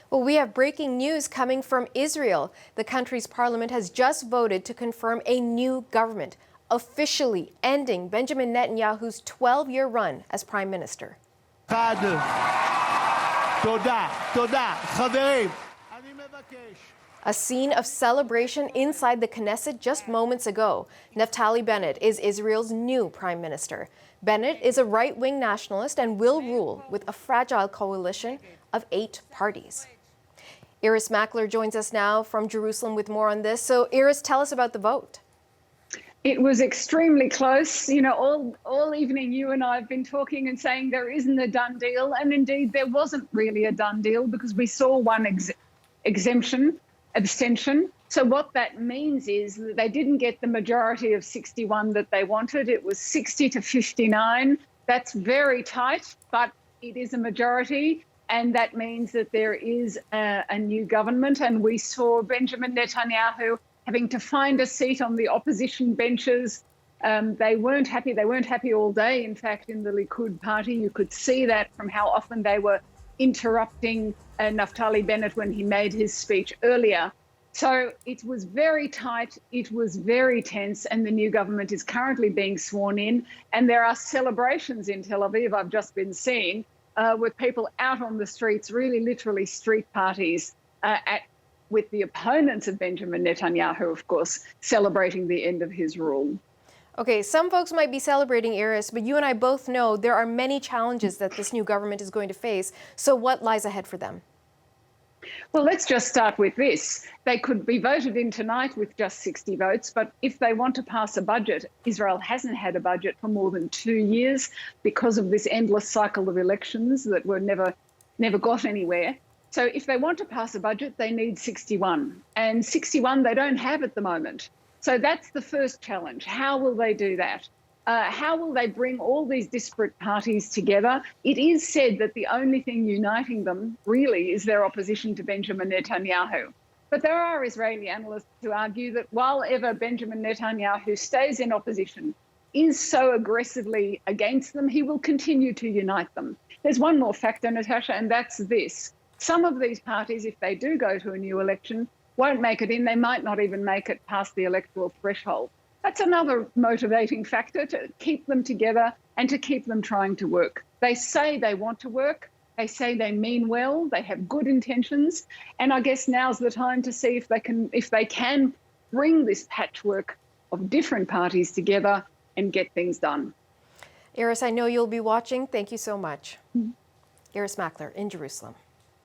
Well, we have breaking news coming from Israel. The country's parliament has just voted to confirm a new government, officially ending Benjamin Netanyahu's 12-year run as prime minister. A scene of celebration inside the Knesset just moments ago. Naftali Bennett is Israel's new prime minister. Bennett is a right-wing nationalist and will rule with a fragile coalition of 8 parties. Iris Mackler joins us now from Jerusalem with more on this. So, Iris, tell us about the vote. It was extremely close. You know, all evening you and I have been talking and saying there isn't a done deal. And indeed, there wasn't really a done deal because we saw one abstention. So what that means is that they didn't get the majority of 61 that they wanted. It was 60 to 59. That's very tight, but it is a majority. And that means that there is a new government. And we saw Benjamin Netanyahu having to find a seat on the opposition benches. They weren't happy. They weren't happy all day. In fact, in the Likud party, you could see that from how often they were interrupting Naftali Bennett when he made his speech earlier. So it was very tight. It was very tense. And the new government is currently being sworn in. And there are celebrations in Tel Aviv, I've just been seeing, with people out on the streets, really literally street parties with the opponents of Benjamin Netanyahu, of course, celebrating the end of his rule. Okay, some folks might be celebrating, Iris, but you and I both know there are many challenges that this new government is going to face. So what lies ahead for them? Well, let's just start with this. They could be voted in tonight with just 60 votes, but if they want to pass a budget, Israel hasn't had a budget for more than 2 years because of this endless cycle of elections that were never got anywhere. So if they want to pass a budget, they need 61. And 61 they don't have at the moment. So that's the first challenge. How will they do that? How will they bring all these disparate parties together? It is said that the only thing uniting them really is their opposition to Benjamin Netanyahu. But there are Israeli analysts who argue that while ever Benjamin Netanyahu stays in opposition, is so aggressively against them, he will continue to unite them. There's one more factor, Natasha, and that's this. Some of these parties, if they do go to a new election, won't make it in. They might not even make it past the electoral threshold. That's another motivating factor to keep them together and to keep them trying to work. They say they want to work. They say they mean well. They have good intentions. And I guess now's the time to see if they can bring this patchwork of different parties together and get things done. Iris, I know you'll be watching. Thank you so much. Iris Mackler in Jerusalem.